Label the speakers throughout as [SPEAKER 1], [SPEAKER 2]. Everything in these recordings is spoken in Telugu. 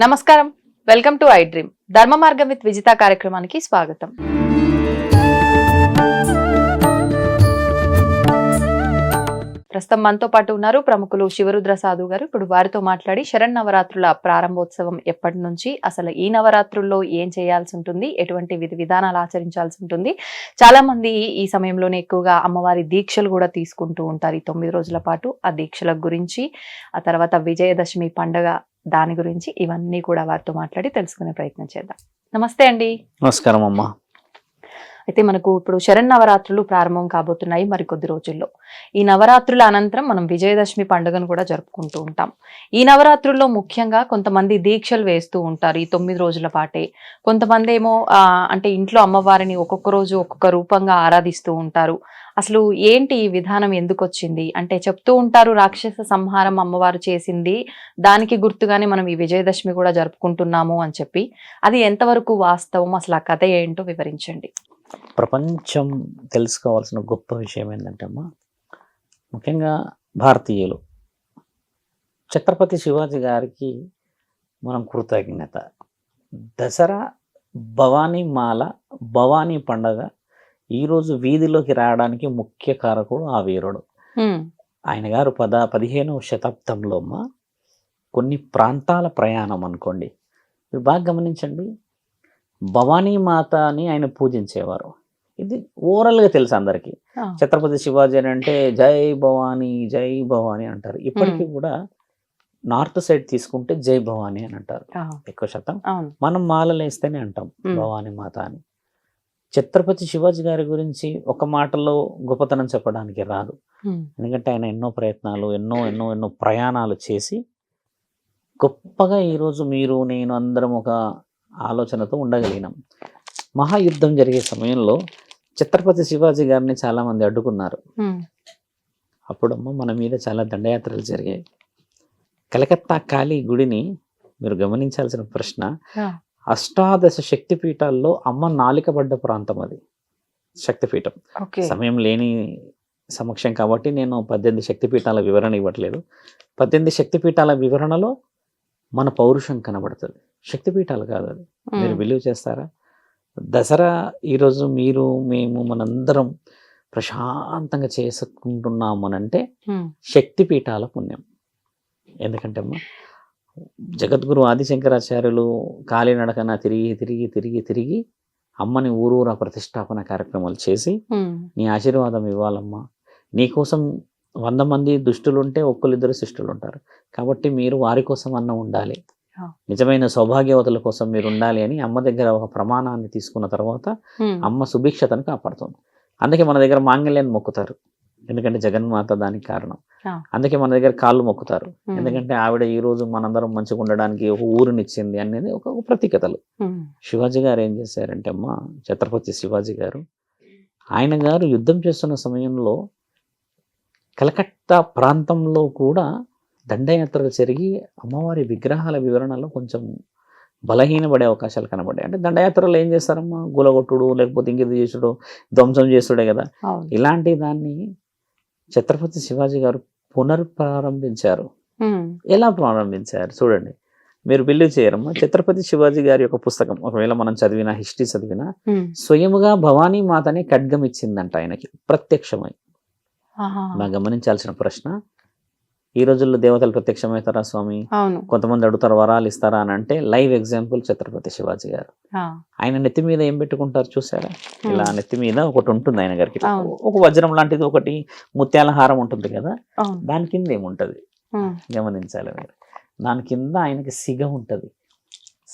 [SPEAKER 1] నమస్కారం, వెల్కమ్ టు ఐ డ్రీమ్. ధర్మ మార్గం విత్ విజిత కార్యక్రమానికి స్వాగతం. ప్రస్తుతం మనతో పాటు ఉన్నారు ప్రముఖులు శివరుద్ర సాధు గారు. ఇప్పుడు వారితో మాట్లాడి శరన్నవరాత్రుల ప్రారంభోత్సవం ఎప్పటి నుంచి, అసలు ఈ నవరాత్రుల్లో ఏం చేయాల్సి ఉంటుంది, ఎటువంటి విధి విధానాలు ఆచరించాల్సి ఉంటుంది, చాలా మంది ఈ సమయంలోనే ఎక్కువగా అమ్మవారి దీక్షలు కూడా తీసుకుంటూ ఉంటారు ఈ 9 రోజుల పాటు. ఆ దీక్షల గురించి, ఆ తర్వాత విజయదశమి పండుగ దాని గురించి, ఇవన్నీ కూడా వారితో మాట్లాడి తెలుసుకునే ప్రయత్నం చేద్దాం. నమస్తే అండి.
[SPEAKER 2] నమస్కారం అమ్మా.
[SPEAKER 1] అయితే మనకు ఇప్పుడు శరన్నవరాత్రులు ప్రారంభం కాబోతున్నాయి మరికొద్ది రోజుల్లో. ఈ నవరాత్రుల అనంతరం మనం విజయదశమి పండుగను కూడా జరుపుకుంటూ ఉంటాం. ఈ నవరాత్రుల్లో ముఖ్యంగా కొంతమంది దీక్షలు వేస్తూ ఉంటారు ఈ 9 రోజుల పాటే. కొంతమంది ఏమో అంటే ఇంట్లో అమ్మవారిని ఒక్కొక్క రోజు ఒక్కొక్క రూపంగా ఆరాధిస్తూ ఉంటారు. అసలు ఏంటి ఈ విధానం, ఎందుకు వచ్చింది అంటే చెప్తూ ఉంటారు, రాక్షస సంహారం అమ్మవారు చేసింది, దానికి గుర్తుగానే మనం ఈ విజయదశమి కూడా జరుపుకుంటున్నాము అని చెప్పి. అది ఎంతవరకు వాస్తవం, అసలు ఆ కథ ఏంటో వివరించండి.
[SPEAKER 2] ప్రపంచం తెలుసుకోవాల్సిన గొప్ప విషయం ఏంటంటే అమ్మా, ముఖ్యంగా భారతీయులు ఛత్రపతి శివాజీ గారికి మనం కృతజ్ఞత. దసరా, భవానీ మాల, భవానీ పండగ ఈరోజు వీధిలోకి రావడానికి ముఖ్య కారకుడు ఆ వీరుడు. ఆయన గారు 15వ శతాబ్దంలో అమ్మా కొన్ని ప్రాంతాల ప్రయాణం అనుకోండి, మీరు బాగా గమనించండి, భవానీ మాత అని ఆయన పూజించేవారు. ఇది ఓవరాల్గా తెలుసు అందరికీ. ఛత్రపతి శివాజీ అని అంటే జై భవానీ జై భవానీ అంటారు. ఇప్పటికీ కూడా నార్త్ సైడ్ తీసుకుంటే జై భవానీ అని అంటారు ఎక్కువ శాతం. మనం మాలలు వేస్తేనే అంటాం భవానీ మాత అని. ఛత్రపతి శివాజీ గారి గురించి ఒక మాటలో గొప్పతనం చెప్పడానికి రాదు. ఎందుకంటే ఆయన ఎన్నో ప్రయత్నాలు, ఎన్నో ఎన్నో ఎన్నో ప్రయాణాలు చేసి గొప్పగా ఈరోజు మీరు నేను అందరం ఒక ఆలోచనతో ఉండగలిగినాం. మహాయుద్ధం జరిగే సమయంలో ఛత్రపతి శివాజీ గారిని చాలా మంది అడ్డుకున్నారు. అప్పుడమ్మ మన మీద చాలా దండయాత్రలు జరిగాయి. కలకత్తా కాళీ గుడిని మీరు గమనించాల్సిన ప్రశ్న, అష్టాదశ శక్తిపీఠాల్లో అమ్మ నాలికబడ్డ ప్రాంతం అది శక్తిపీఠం. సమయం లేని సమక్షం కాబట్టి నేను 18 శక్తిపీఠాల వివరణ ఇవ్వట్లేదు. 18 శక్తిపీఠాల వివరణలో మన పౌరుషం కనబడుతుంది, శక్తిపీఠాలు కాదు. అది మీరు బిలీవ్ చేస్తారా? దసరా ఈరోజు మీరు మేము మనందరం ప్రశాంతంగా చేసుకుంటున్నాము అనంటే శక్తిపీఠాల పుణ్యం. ఎందుకంటే అమ్మా జగద్గురు ఆదిశంకరాచార్యులు కాలినడకన తిరిగి తిరిగి తిరిగి తిరిగి అమ్మని ఊరూరా ప్రతిష్టాపన కార్యక్రమాలు చేసి నీ ఆశీర్వాదం ఇవ్వాలమ్మా, నీకోసం 100 మంది దుష్టులు ఉంటే ఒక్కరిద్దరు శిష్టులు ఉంటారు, కాబట్టి మీరు వారి కోసం అన్న ఉండాలి, నిజమైన సౌభాగ్యవతుల కోసం మీరు ఉండాలి అని అమ్మ దగ్గర ఒక ప్రమాణాన్ని తీసుకున్న తర్వాత అమ్మ సుభిక్షతను కాపాడుతుంది. అందుకే మన దగ్గర మాంగళ్యాన్ని మొక్కుతారు, ఎందుకంటే జగన్మాత దానికి కారణం. అందుకే మన దగ్గర కాళ్ళు మొక్కుతారు, ఎందుకంటే ఆవిడ ఈ రోజు మనందరం మంచిగా ఉండడానికి ఒక ఊరినిచ్చింది అనేది ఒక ప్రతీకతలు. శివాజీ గారు ఏం చేశారంటే అమ్మ, ఛత్రపతి శివాజీ గారు ఆయన గారు యుద్ధం చేస్తున్న సమయంలో కలకత్తా ప్రాంతంలో కూడా దండయాత్రలు జరిగి అమ్మవారి విగ్రహాల వివరణలో కొంచెం బలహీనపడే అవకాశాలు కనబడ్డాయి. అంటే దండయాత్రలు ఏం చేస్తారమ్మా, గులగొట్టుడు లేకపోతే ఇంకేది చేసుడు, ధ్వంసం చేసుడే కదా. ఇలాంటి దాన్ని ఛత్రపతి శివాజీ గారు పునర్ప్రారంభించారు. ఎలా ప్రారంభించారు చూడండి, మీరు బిలీవ్ చేయరమ్మా. ఛత్రపతి శివాజీ గారి యొక్క పుస్తకం ఒకవేళ మనం చదివినా, హిస్టరీ చదివినా, స్వయముగా భవానీ మాతని ఖడ్గం ఇచ్చిందంట ఆయనకి ప్రత్యక్షమై. బాగా గమనించాల్సిన ప్రశ్న, ఈ రోజుల్లో దేవతలు ప్రత్యక్షమవుతారా స్వామి? కొంతమంది అడుగుతారు వరాలు ఇస్తారా అని అంటే, లైవ్ ఎగ్జాంపుల్ ఛత్రపతి శివాజీ గారు. ఆయన నెత్తి మీద ఏం పెట్టుకుంటారు చూసారా? ఇలా నెత్తి మీద ఒకటి ఉంటుంది ఆయన గారికి, ఒక వజ్రం లాంటిది, ఒకటి ముత్యాల హారం ఉంటుంది కదా, దాని కింద ఏముంటది గమనించాలి మీరు. దాని కింద ఆయనకి సిగ ఉంటది,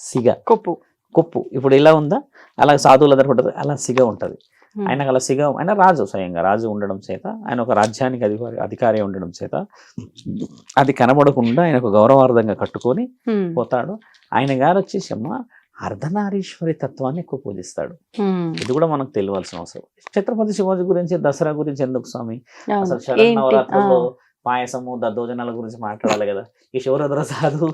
[SPEAKER 2] సిగ కొప్పు. ఇప్పుడు ఇలా ఉందా, అలా సాధువుల దగ్గర ఉంటుంది, అలా సిగ ఉంటది. ఆయనకు అలా సిగ, ఆయన రాజు, స్వయంగా రాజు ఉండడం చేత, ఆయన ఒక రాజ్యానికి అధికారి ఉండడం చేత అది కనబడకుండా ఆయనకు గౌరవార్థంగా కట్టుకొని పోతాడు. ఆయన గారు వచ్చేసి అమ్మ అర్ధనారీశ్వరి తత్వాన్ని ఎక్కువ పూజిస్తాడు. ఇది కూడా మనకు తెలియాల్సిన అవసరం. ఛత్రపతి శివాజీ గురించి, దసరా గురించి ఎందుకు స్వామి? అసలు శరన్నవరాత్రుల్లో పాయసము దద్దోజనాల గురించి మాట్లాడాలి కదా. ఈ శివరుద్ర సాధు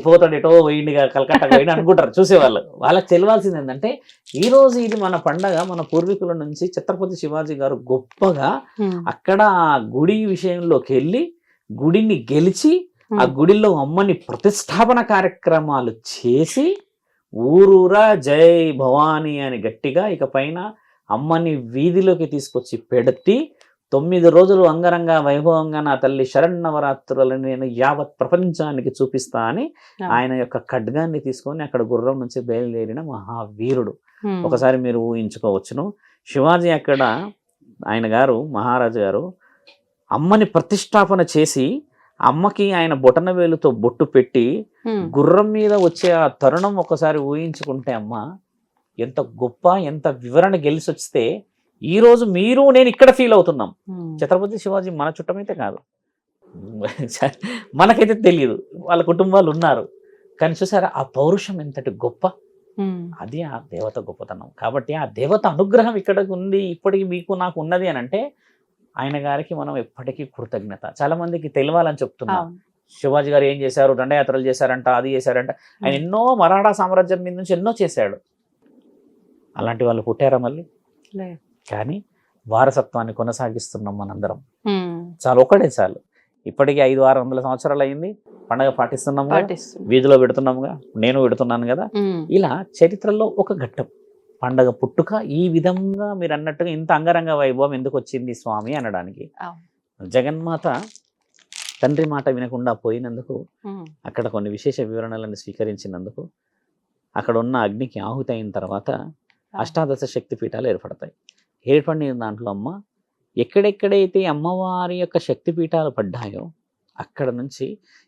[SPEAKER 2] పోతాడు ఎటో పోయిండిగా, కలకత్తా పోయిండి అనుకుంటారు చూసేవాళ్ళు. వాళ్ళకి తెలియాల్సింది ఏంటంటే, ఈ రోజు ఇది మన పండగ, మన పూర్వీకుల నుంచి ఛత్రపతి శివాజీ గారు గొప్పగా అక్కడ గుడి విషయంలోకి వెళ్ళి గుడిని గెలిచి ఆ గుడిలో అమ్మని ప్రతిష్టాపన కార్యక్రమాలు చేసి ఊరూరా జై భవానీ అని గట్టిగా ఇక పైన అమ్మని వీధిలోకి తీసుకొచ్చి పెట్టి 9 రోజులు అంగరంగ వైభవంగా నా తల్లి శరన్నవరాత్రులను నేను యావత్ ప్రపంచానికి చూపిస్తా అని ఆయన యొక్క ఖడ్గాన్ని తీసుకొని అక్కడ గుర్రం నుంచి బయలుదేరిన మహావీరుడు. ఒకసారి మీరు ఊహించుకోవచ్చును, శివాజీ అక్కడ ఆయన గారు మహారాజు గారు అమ్మని ప్రతిష్టాపన చేసి అమ్మకి ఆయన బొటన వేలుతో బొట్టు పెట్టి గుర్రం మీద వచ్చే ఆ తరుణం ఒకసారి ఊహించుకుంటే అమ్మ ఎంత గొప్ప, ఎంత వివరణ గెలిచి వస్తే ఈ రోజు మీరు నేను ఇక్కడ ఫీల్ అవుతున్నాం. ఛత్రపతి శివాజీ మన చుట్టమైతే కాదు, మనకైతే తెలియదు, వాళ్ళ కుటుంబాలు ఉన్నారు, కానీ చూసారా ఆ పౌరుషం ఎంతటి గొప్ప, అది ఆ దేవత గొప్పతనం. కాబట్టి ఆ దేవత అనుగ్రహం ఇక్కడ ఉంది, ఇప్పటికి మీకు నాకు ఉన్నది అని అంటే ఆయన గారికి మనం ఎప్పటికీ కృతజ్ఞత. చాలా మందికి తెలియాలని చెప్తున్నాం, శివాజీ గారు ఏం చేశారు, దండయాత్రలు చేశారంట, అది చేశారంట. ఆయన ఎన్నో మరాఠా సామ్రాజ్యం మీద నుంచి ఎన్నో చేశాడు. అలాంటి వాళ్ళు పుట్టారా మళ్ళీ? కానీ వారసత్వాన్ని కొనసాగిస్తున్నాం మనందరం. చాలు, ఒకటే చాలు. ఇప్పటికీ 500-600 సంవత్సరాలు అయింది, పండగ పాటిస్తున్నాం, వీధిలో పెడుతున్నాముగా, నేను పెడుతున్నాను కదా. ఇలా చరిత్రలో ఒక ఘట్టం పండగ పుట్టుక. ఈ విధంగా మీరు అన్నట్టుగా ఇంత అంగరంగ వైభవం ఎందుకు వచ్చింది స్వామి అనడానికి, జగన్మాత తండ్రి మాట వినకుండా పోయినందుకు, అక్కడ కొన్ని విశేష వివరణలను స్వీకరించినందుకు, అక్కడ ఉన్న అగ్నికి ఆహుతి అయిన తర్వాత అష్టాదశ శక్తి పీఠాలు ఏర్పడతాయి. ఏర్పడిన దాంట్లో అమ్మ ఎక్కడెక్కడైతే అమ్మవారి యొక్క శక్తి పీఠాలు పడ్డాయో అక్కడ నుంచి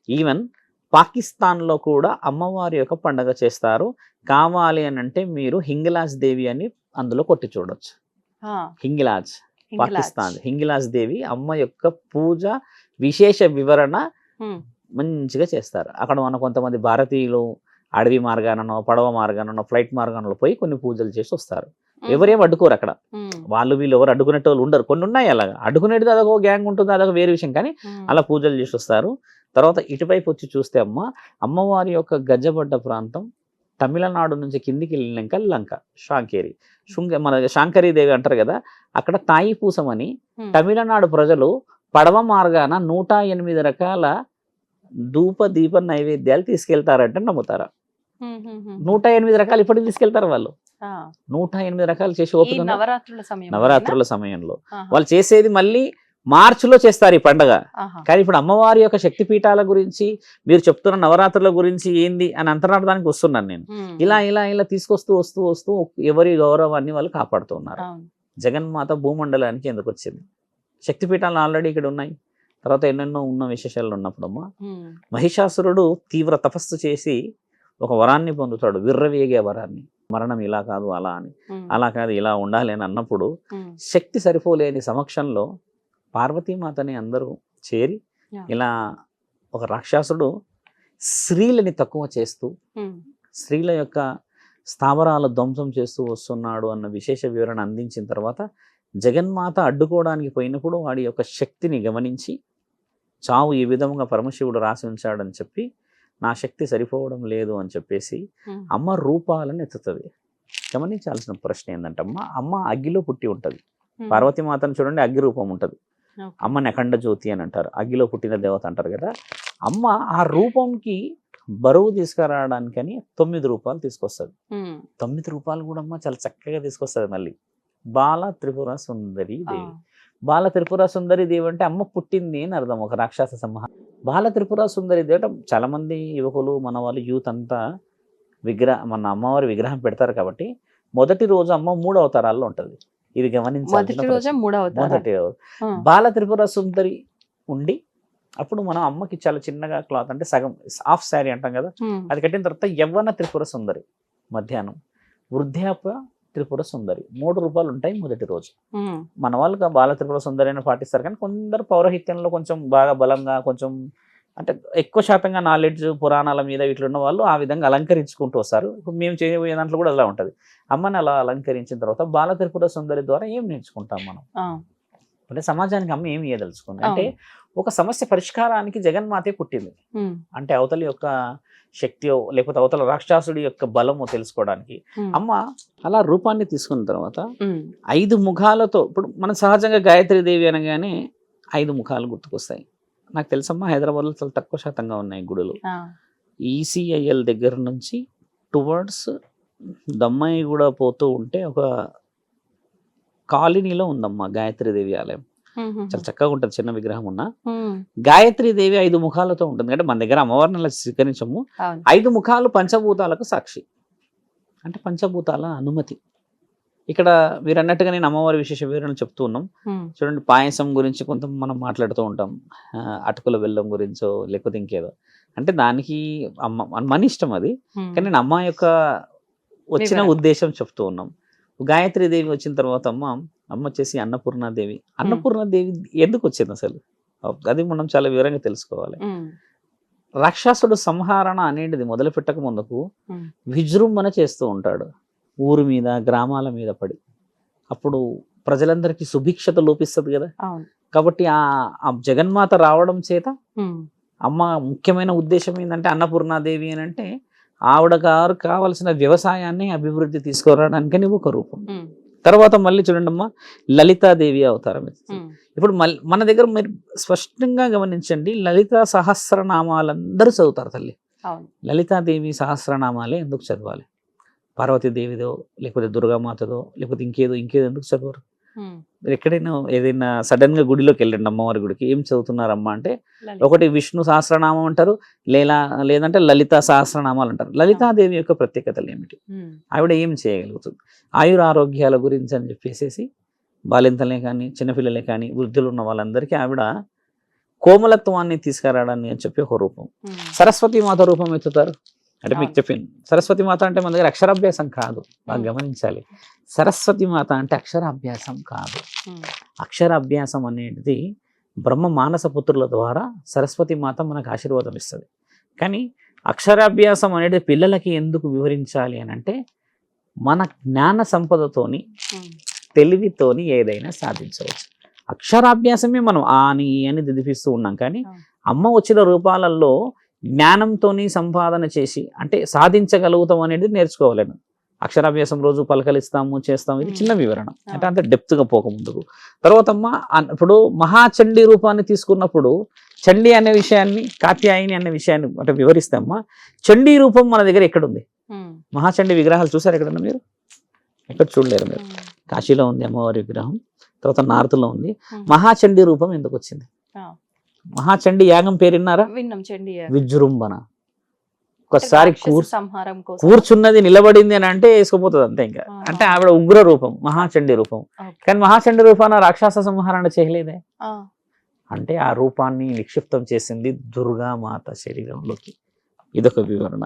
[SPEAKER 2] ఈవెన్ పాకిస్తాన్లో కూడా అమ్మవారి యొక్క పండగ చేస్తారు. కావాలి అని అంటే మీరు హింగిలాజ్ దేవి అని అందులో కొట్టి చూడొచ్చు. హింగిలాజ్, పాకిస్తాన్ హింగిలాజ్ దేవి అమ్మ యొక్క పూజ విశేష వివరణ మంచిగా చేస్తారు. అక్కడ మన కొంతమంది భారతీయులు అడవి మార్గానో, పడవ మార్గానో, ఫ్లైట్ మార్గానో పోయి కొన్ని పూజలు చేసి వస్తారు. ఎవరేం అడ్డుకోరు అక్కడ, వాళ్ళు వీళ్ళు ఎవరు అడ్డుకునేట వాళ్ళు ఉండరు. కొన్ని ఉన్నాయి అలాగా, అడ్డుకునేది అదొక గ్యాంగ్ ఉంటుంది, అదొక వేరే విషయం. కానీ అలా పూజలు చేసి వస్తారు. తర్వాత ఇటువైపు వచ్చి చూస్తే అమ్మవారి యొక్క గజ్జబడ్డ ప్రాంతం తమిళనాడు నుంచి కిందికి వెళ్ళినాక లంక, శాంకేరి, మన శాంకరీదేవి అంటారు కదా, అక్కడ తాయి పూసమని తమిళనాడు ప్రజలు పడవ మార్గాన 108 రకాల ధూప దీప నైవేద్యాలు తీసుకెళ్తారంటే నమ్ముతారా? 108 రకాలు ఇప్పటికి తీసుకెళ్తారు వాళ్ళు. 108 రకాలు చేసి ఓపిక నవరాత్రుల సమయంలో వాళ్ళు చేసేది మళ్ళీ మార్చిలో చేస్తారు ఈ పండగ. కానీ ఇప్పుడు అమ్మవారి యొక్క శక్తి పీఠాల గురించి మీరు చెప్తున్న నవరాత్రుల గురించి ఏంది అని అంతరార్థానికి వస్తున్నాను నేను. ఇలా ఇలా ఇలా తీసుకొస్తూ వస్తూ వస్తూ ఎవరి గౌరవాన్ని వాళ్ళు కాపాడుతున్నారు. జగన్మాత భూమండలానికి ఎందుకు వచ్చింది? శక్తి పీఠాలు ఆల్రెడీ ఇక్కడ ఉన్నాయి. తర్వాత ఎన్నెన్నో ఉన్న విశేషాలు ఉన్నప్పుడు మహిషాసురుడు తీవ్ర తపస్సు చేసి ఒక వరాన్ని పొందుతాడు, విర్రవేగే వరాన్ని. మరణం ఇలా కాదు అలా అని, అలా కాదు ఇలా ఉండాలి అని అన్నప్పుడు శక్తి సరిపోలేని సమక్షంలో పార్వతీమాతని అందరూ చేరి ఇలా ఒక రాక్షసుడు స్త్రీలని తక్కువ చేస్తూ స్త్రీల యొక్క స్థావరాల ధ్వంసం చేస్తూ వస్తున్నాడు అన్న విశేష వివరణ అందించిన తర్వాత జగన్మాత అడ్డుకోవడానికి పోయినప్పుడు వాడి యొక్క శక్తిని గమనించి చావు ఈ విధంగా పరమశివుడు రాసి ఉంచాడని చెప్పి నా శక్తి సరిపోవడం లేదు అని చెప్పేసి అమ్మ రూపాలను ఎత్తుతుంది. గమనించాల్సిన ప్రశ్న ఏంటంటే అమ్మ అగ్గిలో పుట్టి ఉంటుంది. పార్వతీమాతను చూడండి, అగ్గి రూపం ఉంటుంది. అమ్మని అఖండ జ్యోతి అని అంటారు, అగ్గిలో పుట్టిన దేవత అంటారు కదా. అమ్మ ఆ రూపంకి బరువు తీసుకురావడానికని 9 రూపాలు తీసుకొస్తుంది. 9 రూపాలు కూడా అమ్మ చాలా చక్కగా తీసుకొస్తుంది. మళ్ళీ బాల త్రిపుర సుందరి దేవి. బాల త్రిపుర సుందరి దేవి అంటే అమ్మ పుట్టింది అని అర్థం, ఒక రాక్షస సంహారం. బాల త్రిపుర సుందరి దేవి అంటే చాలా మంది యువకులు మన వాళ్ళు యూత్ అంతా మన అమ్మవారి విగ్రహం పెడతారు కాబట్టి మొదటి రోజు అమ్మ 3 అవతారాల్లో ఉంటుంది. ఇది గమనించాలి. మొదటి బాల త్రిపుర సుందరి ఉండి అప్పుడు మనం అమ్మకి చాలా చిన్నగా క్లాత్ అంటే సగం హాఫ్ శారీ అంటాం కదా, అది కట్టిన తర్వాత యవ్వన త్రిపుర సుందరి మధ్యాహ్నం, వృద్ధాప్య త్రిపుర సుందరి 3 రూపాయలు ఉంటాయి మొదటి రోజు. మన వాళ్ళు బాల త్రిపుర సుందరి అని పాటిస్తారు. కానీ కొందరు పౌరహిత్యంలో కొంచెం బాగా బలంగా కొంచెం అంటే ఎక్కువ శాతంగా నాలెడ్జ్ పురాణాల మీద ఇట్లున్న వాళ్ళు ఆ విధంగా అలంకరించుకుంటూ వస్తారు. ఇప్పుడు మేము చేయబోయే దాంట్లో కూడా అలా ఉంటుంది. అమ్మని అలా అలంకరించిన తర్వాత బాల త్రిపుర సుందరి ద్వారా ఏం నేర్చుకుంటాం మనం అంటే సమాజానికి అమ్మ ఏమి ఇయ్యదలుచుకుంది అంటే ఒక సమస్య పరిష్కారానికి జగన్మాతే పుట్టింది. అంటే అవతలి యొక్క శక్తియో లేకపోతే అవతల రాక్షసుడి యొక్క బలమో తెలుసుకోవడానికి అమ్మ అలా రూపాన్ని తీసుకున్న తర్వాత 5 ముఖాలతో, ఇప్పుడు మనం సహజంగా గాయత్రీదేవి అనగానే 5 ముఖాలు గుర్తుకొస్తాయి. నాకు తెలుసమ్మా హైదరాబాద్లో చాలా తక్కువ శాతంగా ఉన్నాయి గుడులు.
[SPEAKER 1] ఆ,
[SPEAKER 2] ఈసీఐఎల్ దగ్గర నుంచి టువర్డ్స్ దమ్మాయి కూడా పోతూ ఉంటే ఒక కాలనీలో ఉందమ్మా గాయత్రీదేవి ఆలయం. చాలా చక్కగా ఉంటుంది, చిన్న విగ్రహం ఉన్న గాయత్రీదేవి 5 ముఖాలతో ఉంటుంది. అంటే మన దగ్గర అమ్మవారిని అలా స్వీకరించము.
[SPEAKER 1] అవును.
[SPEAKER 2] 5 ముఖాలు పంచభూతాలకు సాక్షి, అంటే పంచభూతాల అనుమతి. ఇక్కడ మీరు అన్నట్టుగా నేను అమ్మవారి విశేష వివరణలు చెప్తూ ఉన్నాం. చూడండి, పాయసం గురించి కొంత మనం మాట్లాడుతూ ఉంటాం, అటుకుల బెల్లం గురించో లేకపోతే ఇంకేదో. అంటే దానికి మన ఇష్టం అది, కానీ నేను అమ్మ యొక్క వచ్చిన
[SPEAKER 1] వివరణ.
[SPEAKER 2] ఉద్దేశం చెప్తూ ఉన్నాం. గాయత్రీదేవి వచ్చిన తర్వాత అమ్మ వచ్చేసి అన్నపూర్ణాదేవి. అన్నపూర్ణాదేవి ఎందుకు వచ్చింది అసలు, అది మనం చాలా వివరంగా తెలుసుకోవాలి. రాక్షసుడు సంహరణ అనేది మొదలు పెట్టక ముందుకు విజృంభణ చేస్తూ ఉంటాడు ఊరు మీద, గ్రామాల మీద పడి. అప్పుడు ప్రజలందరికీ సుభిక్షత లోపిస్తుంది కదా.
[SPEAKER 1] అవును.
[SPEAKER 2] కాబట్టి ఆ జగన్మాత రావడం చేత అమ్మ ముఖ్యమైన ఉద్దేశం ఏంటంటే అన్నపూర్ణాదేవి అని అంటే ఆవిడ గారు కావలసిన వ్యవసాయాన్ని అభివృద్ధి తీసుకురావడానికని ఒక రూపం. తర్వాత మళ్ళీ చూడండి అమ్మ, లలితాదేవి అవతారం ఎత్తుతుంది. ఇప్పుడు మళ్ళీ మన దగ్గర మీరు స్పష్టంగా గమనించండి, లలితా సహస్రనామాలందరూ చదువుతారు తల్లి.
[SPEAKER 1] అవును.
[SPEAKER 2] లలితాదేవి సహస్రనామాలే ఎందుకు చదవాలి? పార్వతీదేవిదో లేకపోతే దుర్గామాతదో లేకపోతే ఇంకేదో ఎందుకు చదవరు? మీరు ఎక్కడైనా ఏదైనా సడన్ గా గుడిలోకి వెళ్ళండి, అమ్మవారి గుడికి, ఏం చదువుతున్నారమ్మా అంటే ఒకటి విష్ణు సహస్రనామం అంటారు, లేదంటే లలిత సహస్రనామాలు అంటారు. లలితాదేవి యొక్క ప్రత్యేకతలు ఏమిటి, ఆవిడ ఏం చేయగలుగుతుంది, ఆయురారోగ్యాల గురించి అని చెప్పేసి బాలింతలే కానీ చిన్నపిల్లలే కానీ వృద్ధులు ఉన్న వాళ్ళందరికీ ఆవిడ కోమలత్వాన్ని తీసుకురావడాన్ని అని చెప్పి ఒక రూపం. సరస్వతి మాత రూపం ఎత్తుతారు. అంటే మీకు చెప్పాను, సరస్వతి మాత అంటే మన దగ్గర అక్షరాభ్యాసం కాదు, బాగా గమనించాలి. సరస్వతి మాత అంటే అక్షరాభ్యాసం కాదు. అక్షరాభ్యాసం అనేది బ్రహ్మ మానస పుత్రుల ద్వారా సరస్వతి మాత మనకు ఆశీర్వాదం ఇస్తుంది. కానీ అక్షరాభ్యాసం అనేది పిల్లలకి ఎందుకు వివరించాలి అని అంటే మన జ్ఞాన సంపదతోని తెలివితోని ఏదైనా సాధించవచ్చు. అక్షరాభ్యాసమే మనం అని దిదిపిస్తూ ఉన్నాం, కానీ అమ్మ వచ్చిన రూపాలలో జ్ఞానంతోని సంపాదన చేసి అంటే సాధించగలుగుతాం అనేది నేర్చుకోవాలను. అక్షరాభ్యాసం రోజు పలకలిస్తాము, చేస్తాము, ఇది చిన్న వివరణ, అంటే అంత డెప్త్గా పోక ముందుకు. తర్వాత ఇప్పుడు మహాచండీ రూపాన్ని తీసుకున్నప్పుడు చండీ అనే విషయాన్ని, కాత్యాయని అనే విషయాన్ని అంటే వివరిస్తామా. చండీ రూపం మన దగ్గర ఎక్కడుంది? మహాచండీ విగ్రహాలు చూసారు ఎక్కడన్నా మీరు? ఎక్కడ చూడలేరు మీరు. కాశీలో ఉంది అమ్మవారి విగ్రహం, తర్వాత నార్త్లో ఉంది. మహాచండీ రూపం ఎందుకు వచ్చింది? మహాచండీ యాగం పేరు విన్నారా? విజృంభణ. ఒకసారి కూర్చున్నది నిలబడింది అని అంటే వేసుకుపోతుంది అంతే. ఇంకా అంటే ఆవిడ ఉగ్ర రూపం, మహాచండీ రూపం. కానీ మహాచండీ రూపాన రాక్షస సంహరణ చేయలేదే, అంటే ఆ రూపాన్ని నిక్షిప్తం చేసింది దుర్గామాత శరీరంలోకి. ఇదొక వివరణ.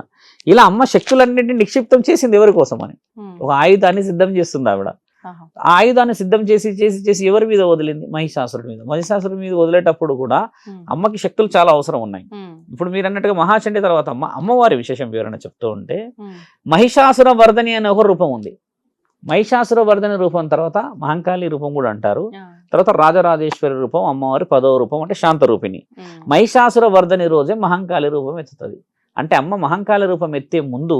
[SPEAKER 2] ఇలా అమ్మ శక్తులన్నింటినీ నిక్షిప్తం చేసింది ఎవరి కోసం అని, ఒక ఆయుధాన్ని సిద్ధం చేస్తుంది ఆవిడ. ఆ ఆయుధాన్ని సిద్ధం చేసి చేసి చేసి ఎవరి మీద వదిలింది? మహిషాసురుడి మీద. మహిషాసురుడి మీద వదిలేటప్పుడు కూడా అమ్మకి శక్తులు చాలా అవసరం ఉన్నాయి. ఇప్పుడు మీరు అన్నట్టుగా మహాచండీ తర్వాత అమ్మవారి విశేషం వివరణ చెప్తూ ఉంటే మహిషాసుర వర్ధని అనే ఒక రూపం ఉంది. మహిషాసుర వర్ధని రూపం తర్వాత మహంకాళి రూపం కూడా అంటారు. తర్వాత రాజరాజేశ్వరి రూపం, అమ్మవారి 10వ రూపం అంటే శాంత రూపిణి. మహిషాసుర వర్ధని రోజే మహంకాళి రూపం ఎత్తుతుంది. అంటే అమ్మ మహంకాళి రూపం ఎత్తే ముందు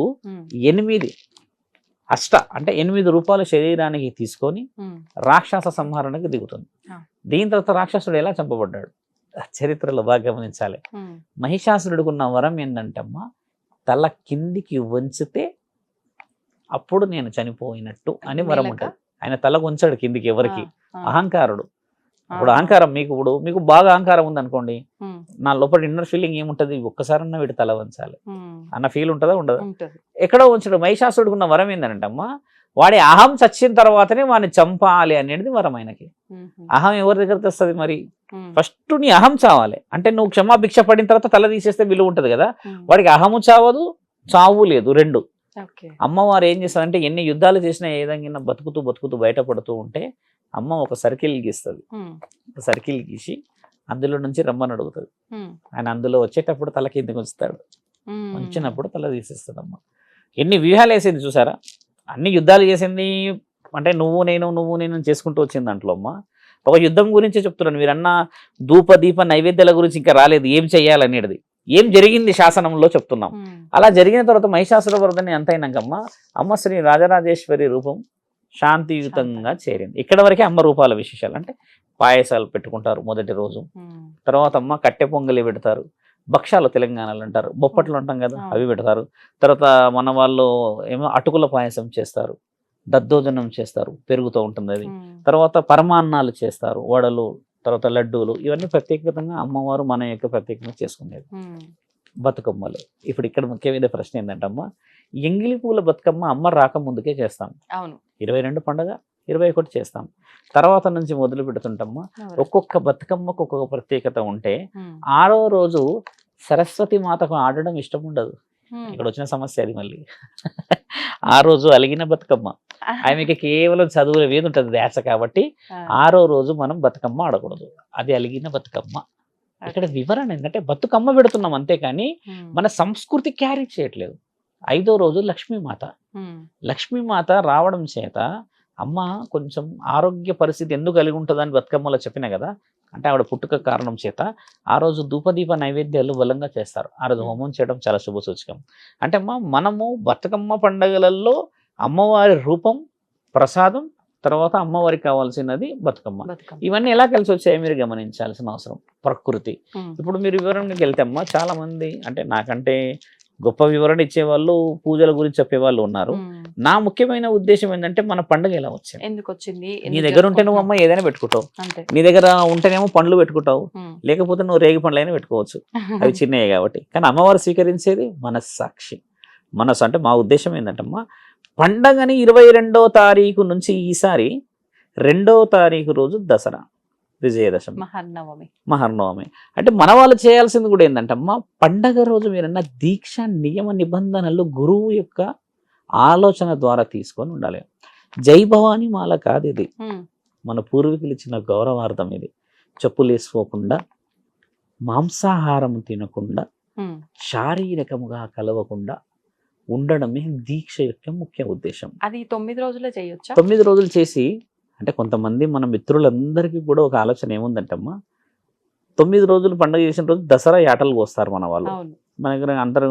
[SPEAKER 2] 8 రూపాయల శరీరానికి తీసుకొని రాక్షస సంహరణకి దిగుతుంది. దీని తర్వాత రాక్షసుడు ఎలా చంపబడ్డాడు చరిత్రలో బాగా గమనించాలి. మహిషాసురుడికి ఉన్న వరం ఏంటంటే అమ్మ, తల కిందికి వంచితే అప్పుడు నేను చనిపోయినట్టు అని వరం ఉంటుంది. ఆయన తల వంచాడు కిందికి ఎవరికి? అహంకారుడు. ఇప్పుడు అహంకారం మీకు బాగా అహంకారం ఉంది అనుకోండి, నా లోపల ఇన్నర్ ఫీలింగ్ ఏముంటది? ఒక్కసారన్నా వీడి తల వంచాలి అన్న ఫీల్ ఉంటుందా? ఉండదా? ఎక్కడో ఉంచడం. మహిషాసురుడికి ఉన్న వరం ఏంటంటే అమ్మ, వాడి అహం చచ్చిన తర్వాతనే వాడిని చంపాలి అనేది వరం ఆయనకి. అహం ఎవరి దగ్గర తెస్తుంది మరి? ఫస్ట్ నీ అహం చావాలి. అంటే నువ్వు క్షమాభిక్ష పడిన తర్వాత తల తీసేస్తే విలువ ఉంటది కదా. వాడికి అహము చావదు, చావు లేదు, రెండు. అమ్మవారు ఏం చేస్తుందంటే ఎన్ని యుద్ధాలు చేసినా ఏ విధంగా బతుకుతూ బయటపడుతూ ఉంటే అమ్మ ఒక సర్కిల్ గీస్తుంది. ఒక సర్కిల్ గీసి అందులో నుంచి రమ్మని అడుగుతుంది. ఆయన అందులో వచ్చేటప్పుడు తల కిందకి ఉంచుతాడు, ఉంచినప్పుడు తల తీసేస్తుంది. అమ్మ ఎన్ని వ్యూహాలు వేసింది చూసారా? అన్ని యుద్ధాలు చేసింది. అంటే నువ్వు నేను చేసుకుంటూ వచ్చింది దాంట్లో. అమ్మ ఒక యుద్ధం గురించి చెప్తున్నాను. మీరన్నా ధూప దీప నైవేద్యాల గురించి ఇంకా రాలేదు, ఏం చెయ్యాలనేది. ఏం జరిగింది శాసనంలో చెప్తున్నాం. అలా జరిగిన తర్వాత మహిషాసుర వర్ధని అంతైనాకమ్మ అమ్మ శ్రీ రాజరాజేశ్వరి రూపం శాంతియుతంగా చేరింది. ఇక్కడ వరకే అమ్మ రూపాల విశేషాలు. అంటే పాయసాలు పెట్టుకుంటారు మొదటి రోజు. తర్వాత అమ్మ కట్టె పొంగలి పెడతారు, భక్షాలు తెలంగాణలో అంటారు, బొప్పట్లు అంటాం కదా అవి పెడతారు. తర్వాత మన వాళ్ళు ఏమో అటుకుల పాయసం చేస్తారు, దద్దోజనం చేస్తారు, పెరుగుతూ ఉంటుంది అది. తర్వాత పరమాన్నాలు చేస్తారు, వడలు, తర్వాత లడ్డూలు, ఇవన్నీ ప్రత్యేకంగా అమ్మవారు మన యొక్క ప్రత్యేకంగా చేసుకునేది. బతుకమ్మలు ఇప్పుడు ఇక్కడ ముఖ్యమైన ప్రశ్న ఏంటంటే అమ్మ, ఎంగిలి పూల బతుకమ్మ అమ్మ రాకముందుకే చేస్తాం.
[SPEAKER 1] అవును,
[SPEAKER 2] 22 పండుగ, 21 చేస్తాం. తర్వాత నుంచి మొదలు పెడుతుంటమ్మా. ఒక్కొక్క బతుకమ్మకు ఒక్కొక్క ప్రత్యేకత ఉంటే 6వ రోజు సరస్వతి మాతకు ఆడడం ఇష్టం ఉండదు. ఇక్కడ వచ్చిన సమస్య అది మళ్ళీ. ఆ రోజు అలిగిన బతుకమ్మ, ఆమెకి కేవలం చదువుల మీద ఉంటుంది ధ్యాస, కాబట్టి 6వ రోజు మనం బతుకమ్మ ఆడకూడదు, అది అలిగిన బతుకమ్మ. ఇక్కడ వివరణ ఏంటంటే బతుకమ్మ పెడుతున్నాం అంతేకాని మన సంస్కృతి క్యారీ చేయట్లేదు. 5వ రోజు లక్ష్మీమాత. లక్ష్మీమాత రావడం చేత అమ్మ కొంచెం ఆరోగ్య పరిస్థితి ఎందుకు కలిగి ఉంటుందని బతుకమ్మలో చెప్పిన కదా, అంటే ఆవిడ పుట్టుక కారణం చేత ఆ రోజు ధూపదీప నైవేద్యాలు బలంగా చేస్తారు. ఆ రోజు హోమం చేయడం చాలా శుభ సూచకం. అంటే అమ్మ మనము బతుకమ్మ పండుగలలో అమ్మవారి రూపం, ప్రసాదం, తర్వాత అమ్మవారికి కావాల్సినది బతుకమ్మ. ఇవన్నీ ఎలా కలిసి వచ్చాయో మీరు గమనించాల్సిన అవసరం. ప్రకృతి. ఇప్పుడు మీరు వివరణకి వెళ్తే అమ్మ చాలా మంది, అంటే నాకంటే గొప్ప వివరణ ఇచ్చేవాళ్ళు, పూజల గురించి చెప్పేవాళ్ళు ఉన్నారు. నా ముఖ్యమైన ఉద్దేశం ఏంటంటే మన పండుగ ఎలా వచ్చింది,
[SPEAKER 1] ఎందుకు వచ్చింది.
[SPEAKER 2] నీ దగ్గర ఉంటే నువ్వు అమ్మ ఏదైనా పెట్టుకుంటావు, నీ దగ్గర ఉంటేనేమో పండ్లు పెట్టుకుంటావు, లేకపోతే నువ్వు రేగి పండ్లు అయినా పెట్టుకోవచ్చు, అవి చిన్నవి కాబట్టి. కానీ అమ్మవారు స్వీకరించేది మనస్సాక్షి. మనసు అంటే మా ఉద్దేశం ఏంటంటమ్మా, పండగని 22వ తారీఖు నుంచి ఈసారి 2వ తారీఖు రోజు దసరా, విజయదశమి, మహర్నవమి. అంటే మన వాళ్ళు చేయాల్సింది కూడా ఏంటంటమ్మా, పండగ రోజు మీరన్న దీక్ష, నియమ నిబంధనలు గురువు యొక్క ఆలోచన ద్వారా తీసుకొని ఉండాలి. జై భవానీ మాల కాదు ఇది, మన పూర్వీకులు ఇచ్చిన గౌరవార్థం ఇది. చెప్పులు వేసుకోకుండా, మాంసాహారం తినకుండా, శారీరకముగా కలవకుండా ఉండడమే దీక్ష యొక్క ముఖ్య ఉద్దేశం.
[SPEAKER 1] అది 9 రోజులే చేయొచ్చా?
[SPEAKER 2] 9 రోజులు చేసి, అంటే కొంతమంది మన మిత్రులందరికీ కూడా ఒక ఆలోచన ఏముందంటమ్మా, 9 రోజులు పండుగ చేసిన రోజు దసరా యాటలు కోస్తారు మన వాళ్ళు. మన దగ్గర అందరూ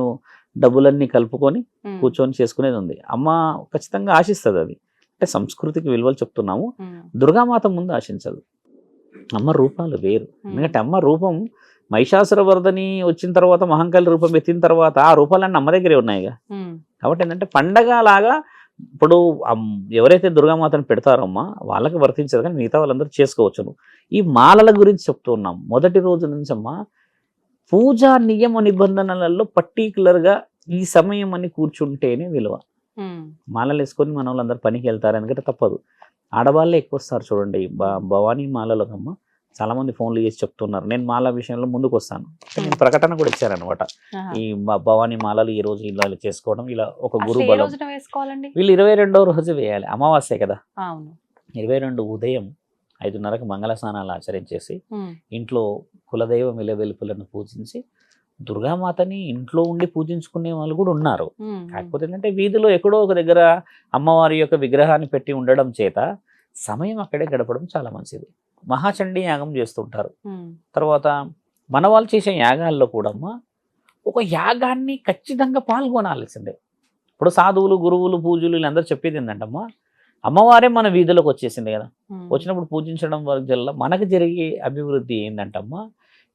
[SPEAKER 2] డబ్బులన్నీ కలుపుకొని కూర్చొని చేసుకునేది ఉంది. అమ్మ ఖచ్చితంగా ఆశిస్తుంది అది, అంటే సంస్కృతికి విలువలు చెప్తున్నాము. దుర్గామాత ముందు ఆశించదు. అమ్మ రూపాలు వేరు. ఎందుకంటే అమ్మ రూపం మహిషాసురవర్ధని వచ్చిన తర్వాత, మహంకాళి రూపం ఎత్తిన తర్వాత ఆ రూపాలన్నీ అమ్మ దగ్గరే ఉన్నాయిగా. కాబట్టి ఏంటంటే పండగ లాగా ఇప్పుడు ఎవరైతే దుర్గామాతను పెడతారమ్మా వాళ్ళకి వర్తించదు, కానీ మిగతా వాళ్ళందరూ చేసుకోవచ్చును. ఈ మాలల గురించి చెప్తూ ఉన్నాం. మొదటి రోజు నుంచి అమ్మా పూజా నియమ నిబంధనలలో పర్టికులర్గా ఈ సమయం అని కూర్చుంటేనే విలువ. మాలలు వేసుకొని మన వాళ్ళందరూ పనికి వెళ్తారు, ఎందుకంటే తప్పదు. ఆడవాళ్ళే ఎక్కువ వస్తారు చూడండి భవానీ మాలలకు. అమ్మ చాలా మంది ఫోన్లు చేసి చెప్తున్నారు, నేను మాల విషయంలో ముందుకు వస్తాను. నేను ప్రకటన కూడా ఇచ్చారనమాట, ఈ భవానీ మాలలు ఈ రోజు ఇలా చేసుకోవడం, ఇలా ఒక గురు బలం. వీళ్ళు 22వ రోజు వేయాలి, అమావాస్య కదా. 22 ఉదయం 5:30కి మంగళ స్నానాలు ఆచరించేసి ఇంట్లో కులదైవం వెలుపులను పూజించి, దుర్గామాతని ఇంట్లో ఉండి పూజించుకునే వాళ్ళు కూడా ఉన్నారు. కాకపోతే ఏంటంటే వీధిలో ఎక్కడో ఒక దగ్గర అమ్మవారి యొక్క విగ్రహాన్ని పెట్టి ఉండడం చేత సమయం అక్కడే గడపడం చాలా మంచిది. మహాచండీ యాగం చేస్తుంటారు. తర్వాత మన వాళ్ళు చేసే యాగాల్లో కూడా ఒక యాగాన్ని ఖచ్చితంగా పాల్గొనాల్సిందే. ఇప్పుడు సాధువులు, గురువులు, పూజలు వీళ్ళందరూ చెప్పేది ఏంటంటమ్మా, అమ్మవారే మన వీధిలోకి వచ్చేసింది కదా, వచ్చినప్పుడు పూజించడం వల్ల మనకు జరిగే అభివృద్ధి ఏంటంటమ్మా,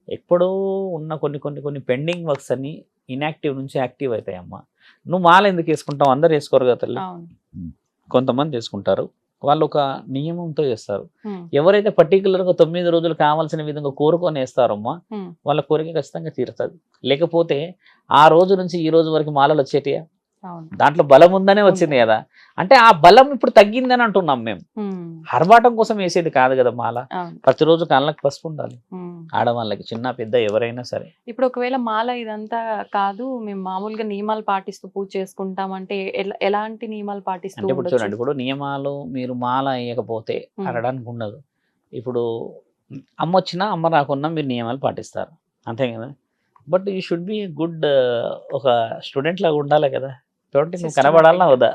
[SPEAKER 2] ఎప్పుడో ఉన్న కొన్ని పెండింగ్ వర్క్స్ అన్ని ఇన్యాక్టివ్ నుంచి యాక్టివ్ అవుతాయమ్మా. నువ్వు మాల ఎందుకు వేసుకుంటావు, అందరు వేసుకోరు కదా తల్లి, కొంతమంది వేసుకుంటారు. వాళ్ళు ఒక నియమంతో చేస్తారు. ఎవరైతే పర్టికులర్గా 9 రోజులు కావాల్సిన విధంగా కోరుకొని వేస్తారమ్మా వాళ్ళ కోరిక ఖచ్చితంగా తీరుతుంది. లేకపోతే ఆ రోజు నుంచి ఈ రోజు వరకు మాలలు వచ్చేటియా, దాంట్లో బలం ఉందనే వచ్చింది కదా. అంటే ఆ బలం ఇప్పుడు తగ్గిందని అంటున్నాం మేము. హర్బాటం కోసం వేసేది కాదు కదా మాల. ప్రతిరోజు కాళ్ళకి పసుపు ఉండాలి, ఆడవాళ్ళకి, చిన్న పెద్ద ఎవరైనా సరే.
[SPEAKER 1] ఇప్పుడు ఒకవేళ మాల ఇదంతా కాదు, మేము మామూలుగా నియమాలు పాటిస్తూ పూజ చేసుకుంటాం అంటే ఎలాంటి నియమాలు పాటిస్తూ?
[SPEAKER 2] అంటే ఇప్పుడు చూడండి, ఇప్పుడు నియమాలు మీరు మాల వేయకపోతే అనడానికి ఉండదు. ఇప్పుడు అమ్మ వచ్చినా అమ్మ రాకున్నా మీరు నియమాలు పాటిస్తారు, అంతే కదా. But you should be good, ఒక స్టూడెంట్ లాగా ఉండాలి కదా. కాబట్టి నువ్వు కనబడాలన్నా వద్దా?